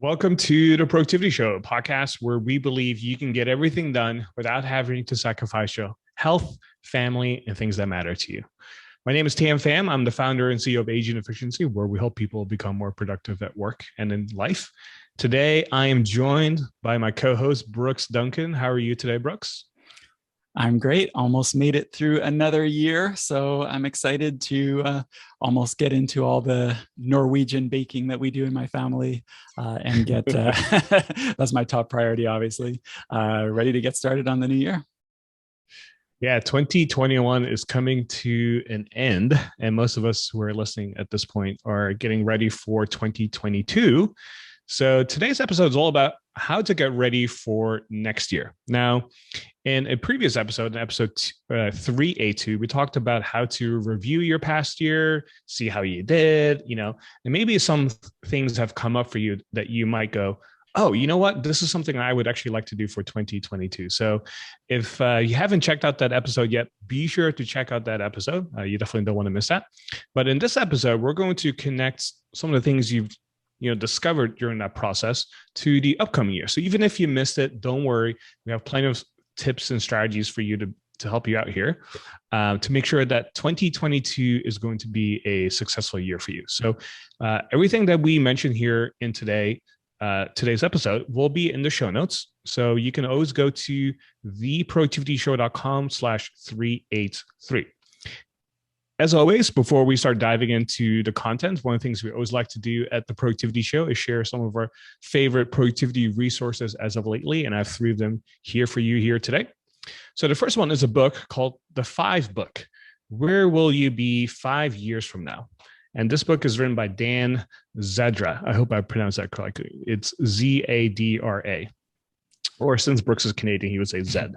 Welcome to the Productivity Show, a podcast where we believe you can get everything done without having to sacrifice your health, family, and things that matter to you. My name is Tam Pham. I'm the founder and CEO of Agent Efficiency, where we help people become more productive at work and in life. Today, I am joined by my co-host, Brooks Duncan. How are you today, Brooks? I'm great. Almost made it through another year. So I'm excited to almost get into all the Norwegian baking that we do in my family and get that's my top priority, obviously. Ready to get started on the new year. Yeah, 2021 is coming to an end, and most of us who are listening at this point are getting ready for 2022. So today's episode is all about how to get ready for next year. Now, in a previous episode, in episode 382, we talked about how to review your past year, see how you did, and maybe some things have come up for you that you might go, oh, you know what? This is something I would actually like to do for 2022. So if you haven't checked out that episode yet, be sure to check out that episode. You definitely don't want to miss that. But in this episode, we're going to connect some of the things you've discovered during that process to the upcoming year. So even if you missed it, don't worry. We have plenty of tips and strategies for you to help you out here to make sure that 2022 is going to be a successful year for you. So everything that we mentioned here in today's episode will be in the show notes. So you can always go to theproductivityshow.com/383. As always, before we start diving into the content, one of the things we always like to do at the Productivity Show is share some of our favorite productivity resources as of lately. And I have three of them here for you here today. So the first one is a book called The Five Book. Where will you be 5 years from now? And this book is written by Dan Zadra. I hope I pronounced that correctly. It's Zadra. Or since Brooks is Canadian, he would say Zed.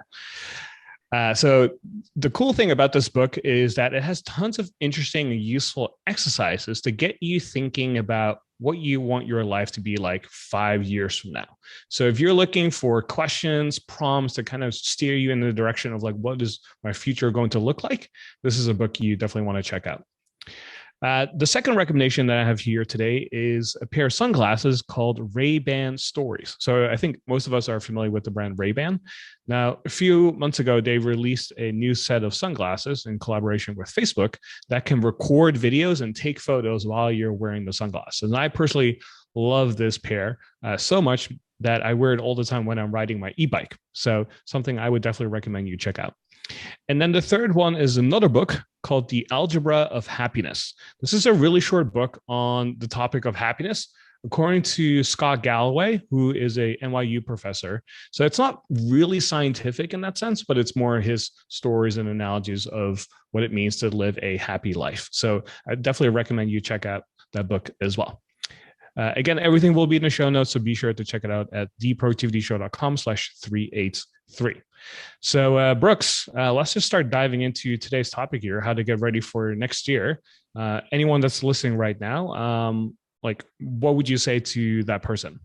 So the cool thing about this book is that it has tons of interesting and useful exercises to get you thinking about what you want your life to be like 5 years from now. So if you're looking for questions, prompts to kind of steer you in the direction of like, what is my future going to look like? This is a book you definitely want to check out. The second recommendation that I have here today is a pair of sunglasses called Ray-Ban Stories. So I think most of us are familiar with the brand Ray-Ban. Now, a few months ago, they released a new set of sunglasses in collaboration with Facebook that can record videos and take photos while you're wearing the sunglasses. And I personally love this pair so much that I wear it all the time when I'm riding my e-bike. So something I would definitely recommend you check out. And then the third one is another book called The Algebra of Happiness. This is a really short book on the topic of happiness, according to Scott Galloway, who is a NYU professor. So it's not really scientific in that sense, but it's more his stories and analogies of what it means to live a happy life. So I definitely recommend you check out that book as well. Again, everything will be in the show notes, so be sure to check it out at theproductivityshow.com/383. So, Brooks, let's just start diving into today's topic here, how to get ready for next year. Anyone that's listening right now, what would you say to that person?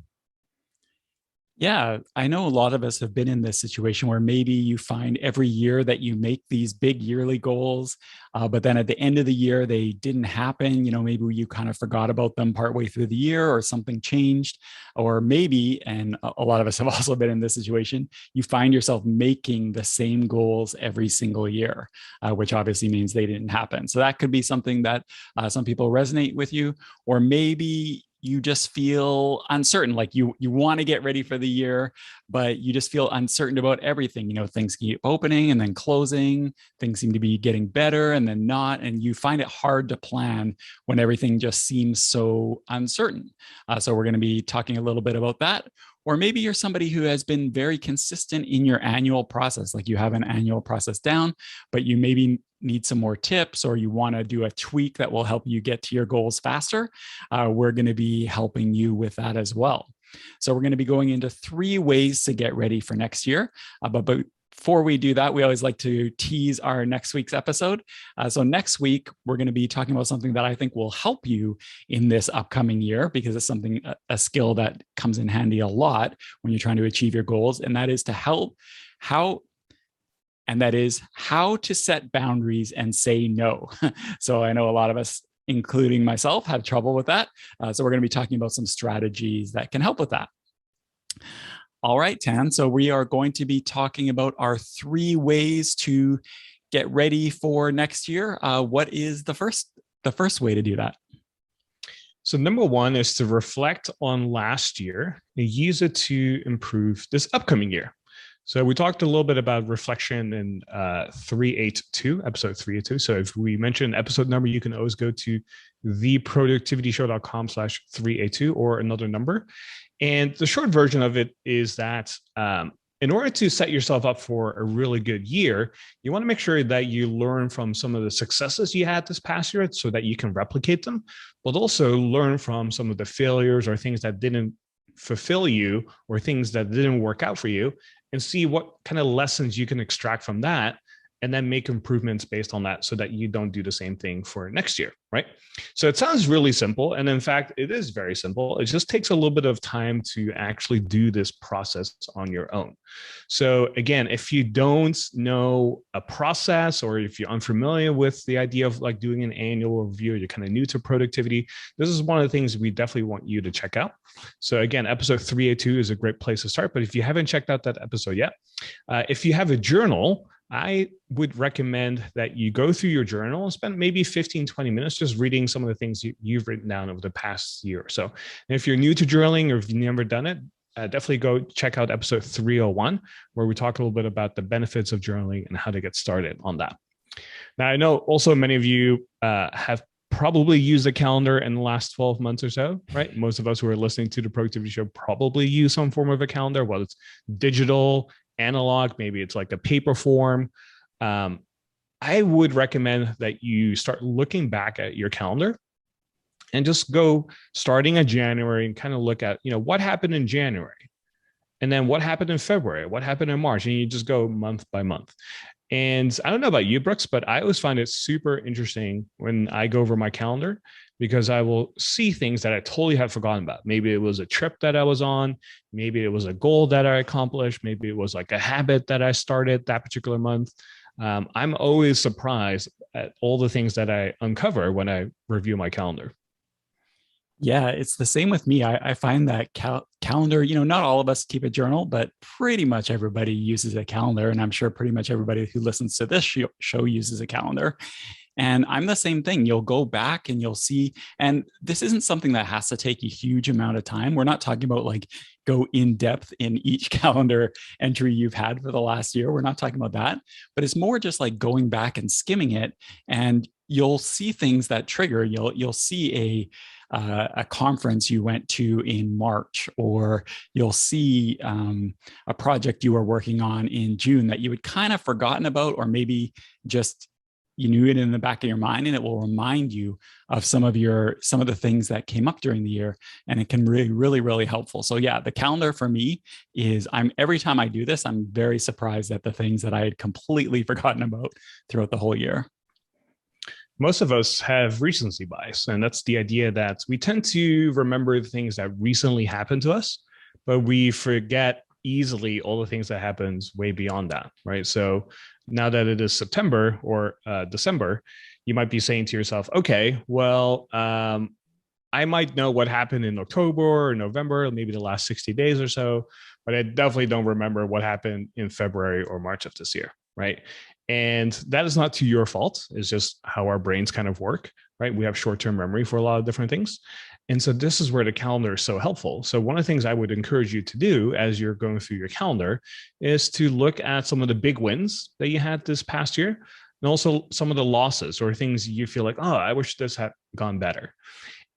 Yeah, I know a lot of us have been in this situation where maybe you find every year that you make these big yearly goals, but then at the end of the year, they didn't happen. Maybe you kind of forgot about them partway through the year or something changed. Or maybe, and a lot of us have also been in this situation, you find yourself making the same goals every single year, which obviously means they didn't happen. So that could be something that some people resonate with you, or maybe you just feel uncertain, like you want to get ready for the year, but you just feel uncertain about everything. Things keep opening and then closing. Things seem to be getting better and then not. And you find it hard to plan when everything just seems so uncertain. So we're going to be talking a little bit about that. Or maybe you're somebody who has been very consistent in your annual process, like you have an annual process down, but you maybe need some more tips, or you want to do a tweak that will help you get to your goals faster. We're going to be helping you with that as well. So we're going to be going into 3 ways to get ready for next year. But before we do that, we always like to tease our next week's episode. So next week, we're going to be talking about something that I think will help you in this upcoming year, because it's something, a skill that comes in handy a lot when you're trying to achieve your goals. And that is how to set boundaries and say no. So I know a lot of us including myself, had trouble with that. So we're going to be talking about some strategies that can help with that. All right, Tan. So we are going to be talking about our 3 ways to get ready for next year. What is the first way to do that? So number 1 is to reflect on last year and use it to improve this upcoming year. So we talked a little bit about reflection in 382, episode 382. So if we mention episode number, you can always go to theproductivityshow.com/382 or another number. And the short version of it is that in order to set yourself up for a really good year, you want to make sure that you learn from some of the successes you had this past year so that you can replicate them, but also learn from some of the failures or things that didn't fulfill you or things that didn't work out for you, and see what kind of lessons you can extract from that, and then make improvements based on that so that you don't do the same thing for next year, right? So it sounds really simple. And in fact, it is very simple. It just takes a little bit of time to actually do this process on your own. So again, if you don't know a process, or if you're unfamiliar with the idea of like doing an annual review, you're kind of new to productivity, this is one of the things we definitely want you to check out. So again, episode 382 is a great place to start. But if you haven't checked out that episode yet, if you have a journal, I would recommend that you go through your journal and spend maybe 15, 20 minutes just reading some of the things you've written down over the past year or so. And if you're new to journaling or if you've never done it, definitely go check out episode 301, where we talk a little bit about the benefits of journaling and how to get started on that. Now, I know also many of you have probably used a calendar in the last 12 months or so, right? Most of us who are listening to the Productivity Show probably use some form of a calendar, whether it's digital, analog, maybe it's like a paper form. I would recommend that you start looking back at your calendar and just go starting in January and kind of look at, what happened in January, and then what happened in February, what happened in March, and you just go month by month. And I don't know about you, Brooks, but I always find it super interesting when I go over my calendar, because I will see things that I totally had forgotten about. Maybe it was a trip that I was on. Maybe it was a goal that I accomplished. Maybe it was like a habit that I started that particular month. I'm always surprised at all the things that I uncover when I review my calendar. Yeah, it's the same with me. I find that calendar, not all of us keep a journal, but pretty much everybody uses a calendar. And I'm sure pretty much everybody who listens to this show uses a calendar. And I'm the same thing. You'll go back and you'll see, and this isn't something that has to take a huge amount of time. We're not talking about like go in depth in each calendar entry you've had for the last year. We're not talking about that, but it's more just like going back and skimming it, and you'll see things that trigger. You'll see a conference you went to in March, or you'll see a project you were working on in June that you had kind of forgotten about, or maybe just you knew it in the back of your mind, and it will remind you of some of the things that came up during the year, and it can really, really, really helpful. So yeah, the calendar for me is every time I do this, I'm very surprised at the things that I had completely forgotten about throughout the whole year. Most of us have recency bias, and that's the idea that we tend to remember the things that recently happened to us, but we forget easily all the things that happened way beyond that, right? So now that it is September or December, you might be saying to yourself, okay, well, I might know what happened in October or November, maybe the last 60 days or so, but I definitely don't remember what happened in February or March of this year, right? And that is not to your fault. It's just how our brains kind of work, right? We have short-term memory for a lot of different things. And so this is where the calendar is so helpful. So one of the things I would encourage you to do as you're going through your calendar is to look at some of the big wins that you had this past year, and also some of the losses or things you feel like, oh, I wish this had gone better.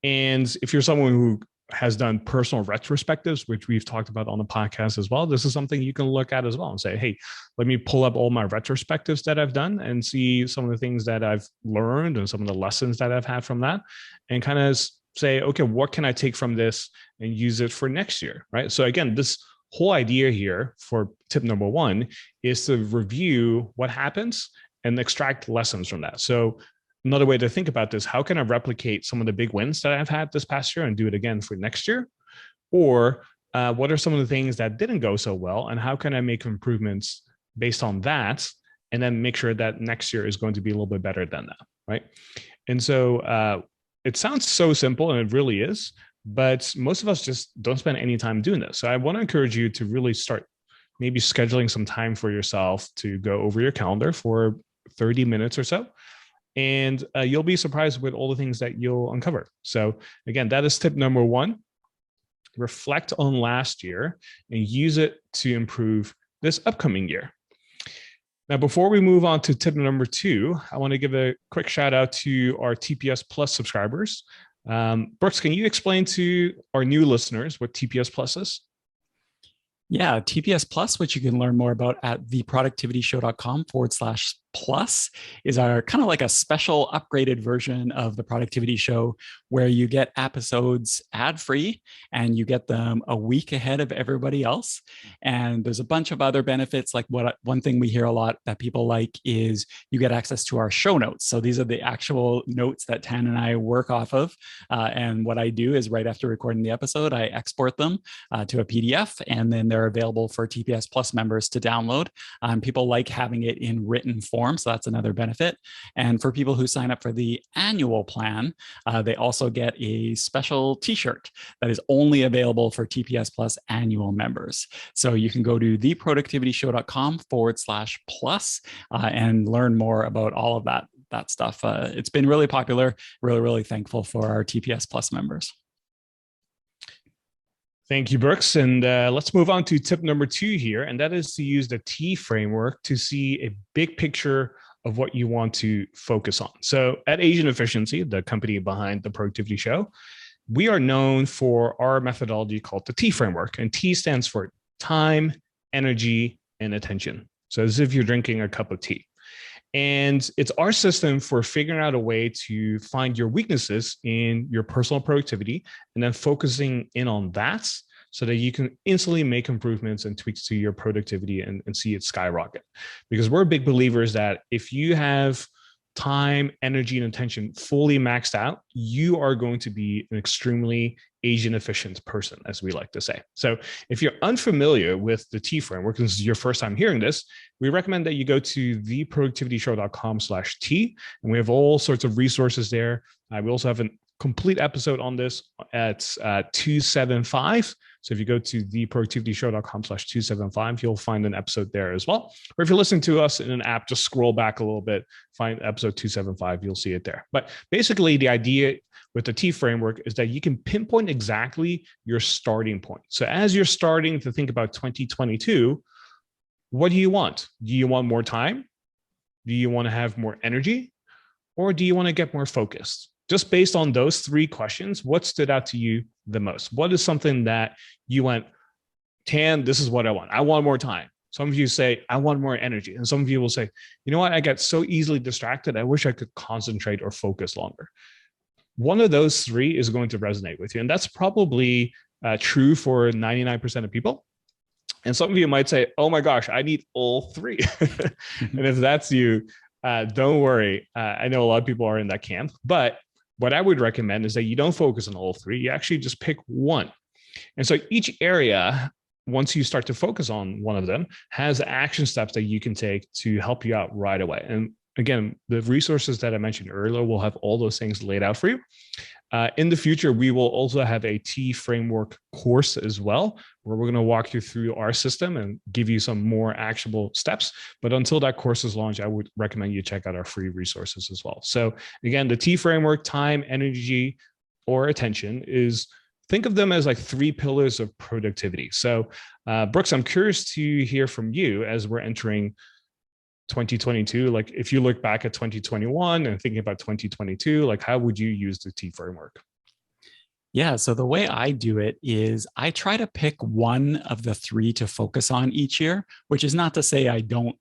And if you're someone who has done personal retrospectives, which we've talked about on the podcast as well, this is something you can look at as well and say, hey, let me pull up all my retrospectives that I've done and see some of the things that I've learned and some of the lessons that I've had from that, and kind of say, okay, what can I take from this and use it for next year, right? So again, this whole idea here for tip number 1 is to review what happens and extract lessons from that. So another way to think about this, how can I replicate some of the big wins that I've had this past year and do it again for next year? Or what are some of the things that didn't go so well, and how can I make improvements based on that, and then make sure that next year is going to be a little bit better than that, right? And so it sounds so simple, and it really is, but most of us just don't spend any time doing this. So I want to encourage you to really start maybe scheduling some time for yourself to go over your calendar for 30 minutes or so. And you'll be surprised with all the things that you'll uncover. So again, that is tip number one. Reflect on last year and use it to improve this upcoming year. Now, before we move on to tip number two, I want to give a quick shout out to our TPS Plus subscribers. Brooks, can you explain to our new listeners what TPS Plus is? Yeah, TPS Plus, which you can learn more about at theproductivityshow.com/plus, is our kind of like a special upgraded version of the Productivity Show, where you get episodes ad-free and you get them a week ahead of everybody else. And there's a bunch of other benefits. Like one thing we hear a lot that people like is you get access to our show notes. So these are the actual notes that Tan and I work off of. And what I do is right after recording the episode, I export them to a PDF, and then they're available for TPS Plus members to download. People like having it in written form, so that's another benefit. And for people who sign up for the annual plan, they also get a special t-shirt that is only available for TPS Plus annual members. So you can go to theproductivityshow.com/plus and learn more about all of that stuff. It's been really popular. Really thankful for our TPS Plus members. Thank you, Brooks. And let's move on to tip number two here, and that is to use the T framework to see a big picture of what you want to focus on. So at Asian Efficiency, the company behind the Productivity Show, we are known for our methodology called the T framework, and T stands for time, energy, and attention. So as if you're drinking a cup of tea. And it's our system for figuring out a way to find your weaknesses in your personal productivity and then focusing in on that so that you can instantly make improvements and tweaks to your productivity and see it skyrocket. Because we're big believers that if you have time, energy, and attention fully maxed out, you are going to be an extremely Asian efficient person, as we like to say. So if you're unfamiliar with the T framework, this is your first time hearing this, we recommend that you go to theproductivityshow.com/T, and we have all sorts of resources there. We also have a complete episode on this at 275. So if you go to theproductivityshow.com/275, you'll find an episode there as well. Or if you're listening to us in an app, just scroll back a little bit, find episode 275, you'll see it there. But basically the idea with the T framework is that you can pinpoint exactly your starting point. So as you're starting to think about 2022, what do you want? Do you want more time? Do you want to have more energy? Or do you want to get more focused? Just based on those three questions, what stood out to you the most? What is something that you went, Tan, this is what I want. I want more time. Some of you say, I want more energy. And some of you will say, you know what? I get so easily distracted. I wish I could concentrate or focus longer. One of those three is going to resonate with you. And that's probably true for 99% of people. And some of you might say, oh my gosh, I need all three. And if that's you, don't worry. I know a lot of people are in that camp, but what I would recommend is that you don't focus on all three. You actually just pick one. And so each area, once you start to focus on one of them, has action steps that you can take to help you out right away. And again, the resources that I mentioned earlier will have all those things laid out for you. In the future, we will also have a T framework course as well, where we're going to walk you through our system and give you some more actionable steps. But until that course is launched, I would recommend you check out our free resources as well. So again, the T framework, time, energy, or attention is, think of them as like three pillars of productivity. So Brooks, I'm curious to hear from you as we're entering 2022. Like if you look back at 2021 and thinking about 2022, like how would you use the T framework? Yeah, so the way I do it is I try to pick one of the three to focus on each year, which is not to say I don't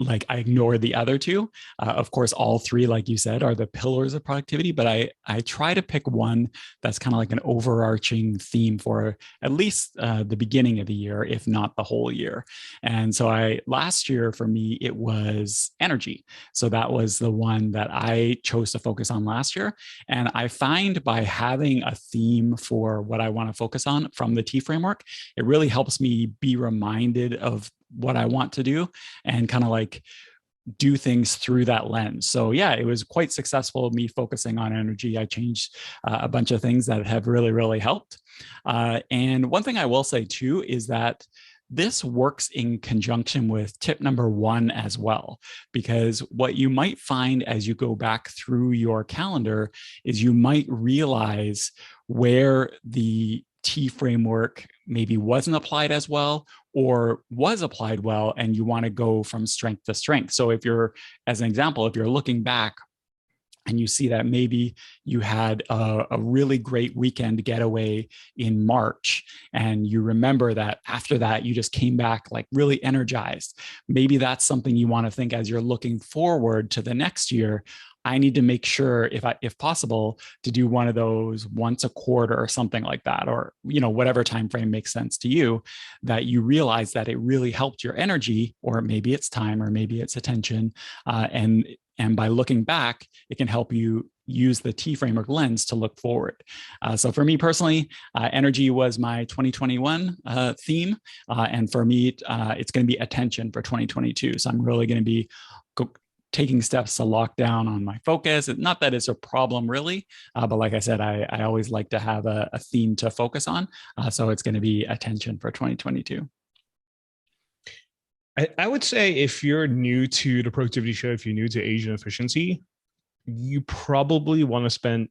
I ignore the other two. Of course, all three, like you said, are the pillars of productivity, but I try to pick one that's kind of like an overarching theme for at least the beginning of the year, if not the whole year. And so last year for me, it was energy. So that was the one that I chose to focus on last year. And I find by having a theme for what I want to focus on from the T framework, it really helps me be reminded of what I want to do and kind of like do things through that lens. So yeah, it was quite successful, me focusing on energy. I changed a bunch of things that have really, really helped. And one thing I will say too is that this works in conjunction with tip number 1 as well, because what you might find as you go back through your calendar is you might realize where the T framework maybe wasn't applied as well or was applied well, and you want to go from strength to strength. So if you're, as an example, if you're looking back and you see that maybe you had a really great weekend getaway in March, and you remember that after that, you just came back like really energized. Maybe that's something you want to think as you're looking forward to the next year. I need to make sure, if possible, to do one of those once a quarter or something like that, or whatever time frame makes sense to you, that you realize that it really helped your energy, or maybe it's time, or maybe it's attention, and by looking back, it can help you use the T framework lens to look forward. So for me personally, energy was my 2021 theme. And for me, it's going to be attention for 2022. So I'm really going to be taking steps to lock down on my focus. Not that it's a problem really, but like I said, I always like to have a theme to focus on. So it's going to be attention for 2022. I would say if you're new to the productivity show, if you're new to Asian efficiency, you probably want to spend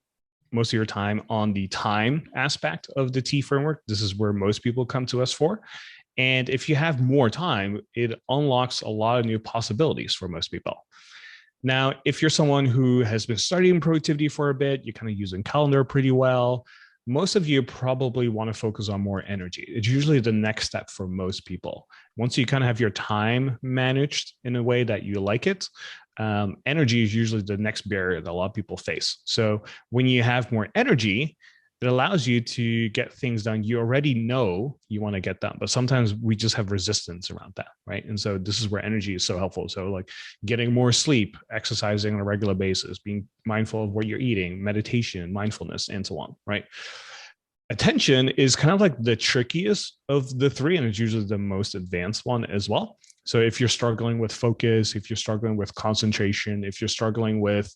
most of your time on the time aspect of the T framework. This is where most people come to us for. And if you have more time, it unlocks a lot of new possibilities for most people. Now, if you're someone who has been studying productivity for a bit, you're kind of using calendar pretty well, most of you probably want to focus on more energy. It's usually the next step for most people. Once you kind of have your time managed in a way that you like it, energy is usually the next barrier that a lot of people face. So when you have more energy, it allows you to get things done you already know you want to get done. But sometimes we just have resistance around that, right? And so this is where energy is so helpful. So like getting more sleep, exercising on a regular basis, being mindful of what you're eating, meditation, mindfulness, and so on, right? Attention is kind of like the trickiest of the three, and it's usually the most advanced one as well. So if you're struggling with focus, if you're struggling with concentration, if you're struggling with,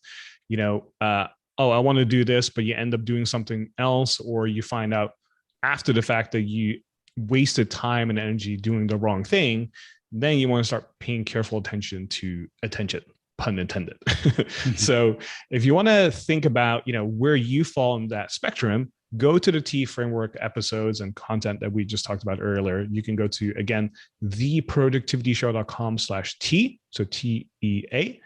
oh, I want to do this, but you end up doing something else, or you find out after the fact that you wasted time and energy doing the wrong thing, then you want to start paying careful attention to attention, pun intended. So if you want to think about, where you fall in that spectrum, go to the T framework episodes and content that we just talked about earlier. You can go to, again, theproductivityshow.com/T, so TEA,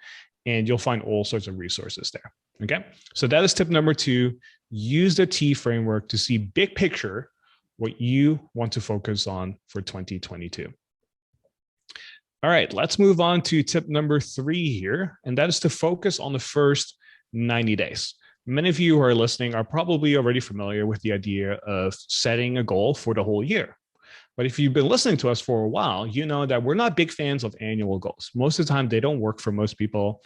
and you'll find all sorts of resources there. Okay, so that is tip number 2. Use the T framework to see big picture what you want to focus on for 2022. All right, let's move on to tip number 3 here, and that is to focus on the first 90 days. Many of you who are listening are probably already familiar with the idea of setting a goal for the whole year. But if you've been listening to us for a while, you know that we're not big fans of annual goals. Most of the time, they don't work for most people.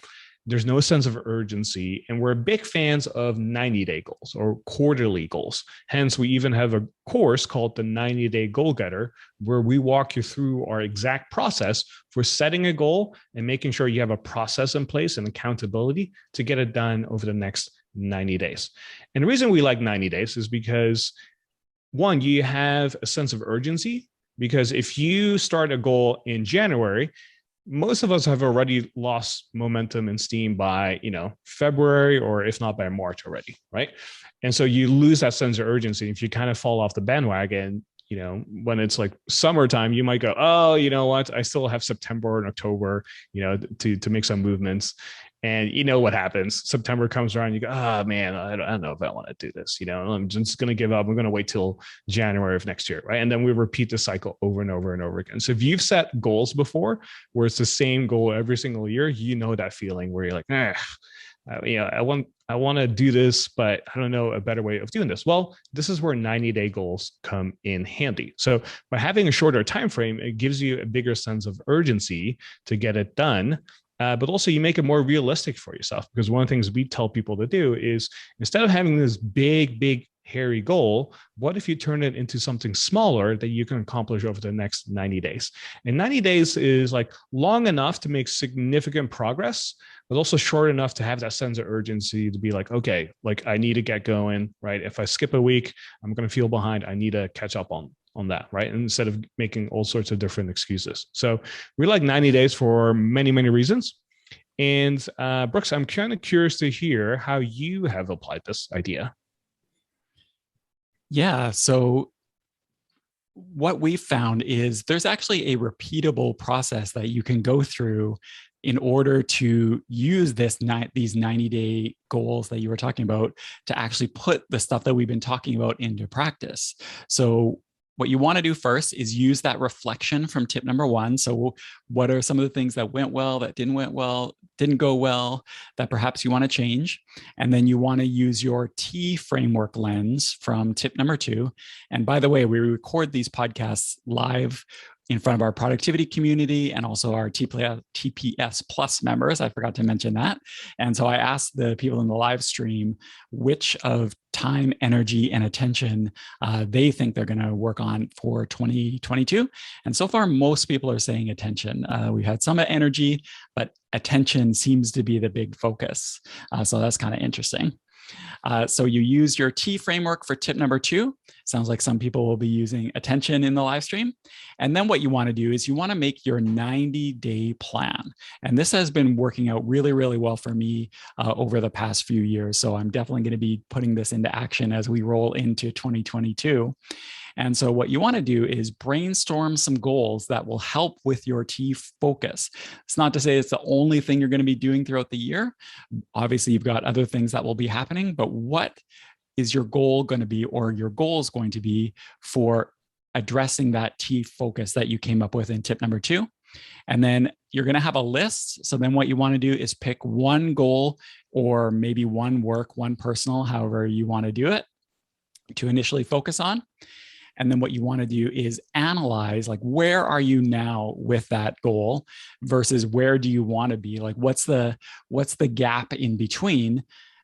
There's no sense of urgency, and we're big fans of 90-day goals or quarterly goals. Hence, we even have a course called the 90-Day Goal Getter, where we walk you through our exact process for setting a goal and making sure you have a process in place and accountability to get it done over the next 90 days. And the reason we like 90 days is because, one, you have a sense of urgency, because if you start a goal in January, most of us have already lost momentum and steam by, February, or if not by March already, right? And so you lose that sense of urgency. If you kind of fall off the bandwagon, when it's like summertime, you might go, oh, you know what? I still have September and October, to make some movements. And you know what happens? September comes around, you go, oh man, I don't know if I want to do this. I'm just going to give up. I'm going to wait till January of next year, right? And then we repeat the cycle over and over and over again. So if you've set goals before, where it's the same goal every single year, you know that feeling where you're like, I want to do this, but I don't know a better way of doing this. Well, this is where 90-day goals come in handy. So by having a shorter time frame, it gives you a bigger sense of urgency to get it done. But also you make it more realistic for yourself, because one of the things we tell people to do is, instead of having this big, hairy goal, what if you turn it into something smaller that you can accomplish over the next 90 days? And 90 days is like long enough to make significant progress, but also short enough to have that sense of urgency to be like, okay, like I need to get going, right? If I skip a week, I'm going to feel behind. I need to catch up on that, right? And instead of making all sorts of different excuses. So we like 90 days for many, many reasons. And Brooks, I'm kind of curious to hear how you have applied this idea. Yeah. So what we found is there's actually a repeatable process that you can go through in order to use these 90-day goals that you were talking about to actually put the stuff that we've been talking about into practice. So what you want to do first is use that reflection from tip number 1. So what are some of the things that went well, that didn't go well, that perhaps you want to change? And then you want to use your T framework lens from tip number 2. And by the way, we record these podcasts live in front of our productivity community and also our TPS Plus members. I forgot to mention that. And so I asked the people in the live stream which of time, energy, and attention they think they're going to work on for 2022. And so far, most people are saying attention. We've had some energy, but attention seems to be the big focus. So that's kind of interesting. So you use your T framework for tip number 2. Sounds like some people will be using attention in the live stream. And then what you want to do is you want to make your 90-day plan. And this has been working out really, really well for me over the past few years. So I'm definitely going to be putting this into action as we roll into 2022. And so what you want to do is brainstorm some goals that will help with your T focus. It's not to say it's the only thing you're going to be doing throughout the year. Obviously, you've got other things that will be happening, but what is your goal going to be, or your goals going to be for addressing that T focus that you came up with in tip number 2? And then you're going to have a list. So then what you want to do is pick one goal, or maybe one work, one personal, however you want to do it, to initially focus on. And then what you want to do is analyze, like, where are you now with that goal versus where do you want to be? Like, what's the gap in between?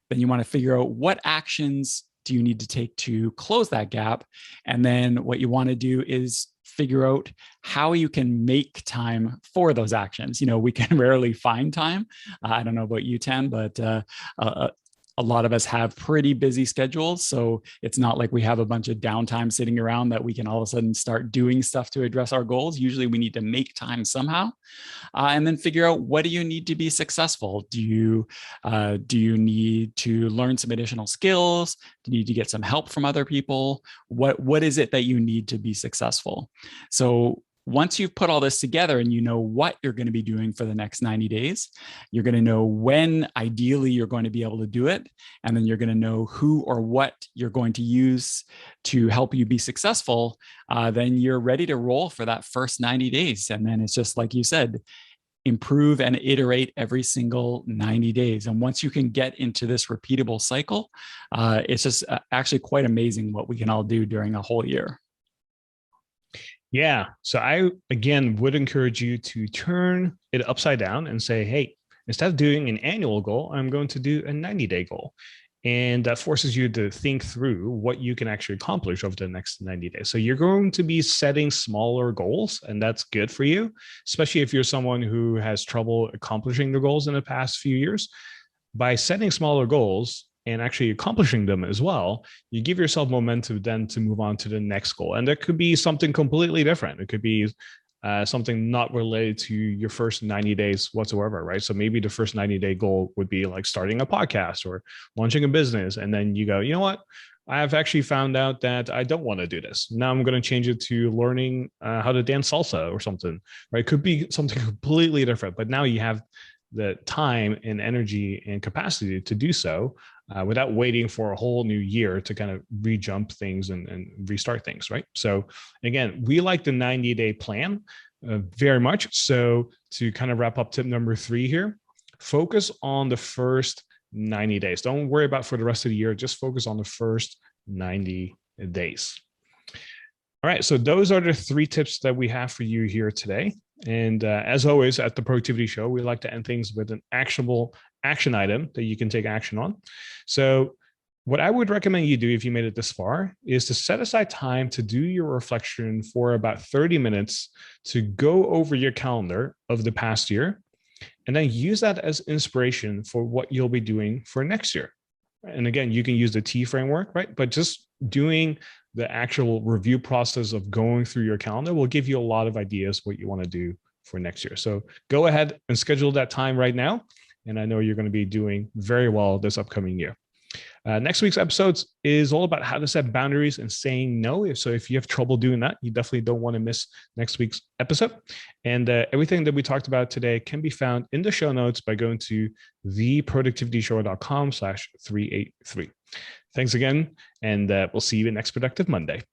Then you want to figure out what actions do you need to take to close that gap. And then what you want to do is figure out how you can make time for those actions. You know, we can rarely find time. I don't know about you, Tan, but a lot of us have pretty busy schedules. So it's not like we have a bunch of downtime sitting around that we can all of a sudden start doing stuff to address our goals. Usually we need to make time somehow, and then figure out, what do you need to be successful? Do you need to learn some additional skills? Do you need to get some help from other people? What is it that you need to be successful? So once you've put all this together and you know what you're going to be doing for the next 90 days, you're going to know when ideally you're going to be able to do it. And then you're going to know who or what you're going to use to help you be successful. Then you're ready to roll for that first 90 days. And then it's just like you said, improve and iterate every single 90 days. And once you can get into this repeatable cycle, it's just actually quite amazing what we can all do during a whole year. Yeah. So I, again, would encourage you to turn it upside down and say, hey, instead of doing an annual goal, I'm going to do a 90-day goal. And that forces you to think through what you can actually accomplish over the next 90 days. So you're going to be setting smaller goals, and that's good for you, especially if you're someone who has trouble accomplishing the goals in the past few years. By setting smaller goals and actually accomplishing them as well, you give yourself momentum then to move on to the next goal. And that could be something completely different. It could be something not related to your first 90 days whatsoever, right? So maybe the first 90-day goal would be like starting a podcast or launching a business. And then you go, you know what? I've actually found out that I don't want to do this. Now I'm going to change it to learning how to dance salsa or something, right? It could be something completely different, but now you have the time and energy and capacity to do so without waiting for a whole new year to kind of re-jump things and restart things, right? So again, we like the 90-day plan very much. So to kind of wrap up tip number 3 here, focus on the first 90 days. Don't worry about for the rest of the year. Just focus on the first 90 days. All right, so those are the 3 tips that we have for you here today. And as always, at the Productivity Show, we like to end things with an actionable action item that you can take action on. So What I would recommend you do if you made it this far is to set aside time to do your reflection for about 30 minutes to go over your calendar of the past year, and then use that as inspiration for what you'll be doing for next year. And again, you can use the T framework, right? But just doing the actual review process of going through your calendar will give you a lot of ideas what you want to do for next year. So go ahead and schedule that time right now. And I know you're going to be doing very well this upcoming year. Next week's episodes is all about how to set boundaries and saying no. So if you have trouble doing that, you definitely don't want to miss next week's episode. And everything that we talked about today can be found in the show notes by going to theproductivityshow.com/383. Thanks again, and we'll see you next Productive Monday.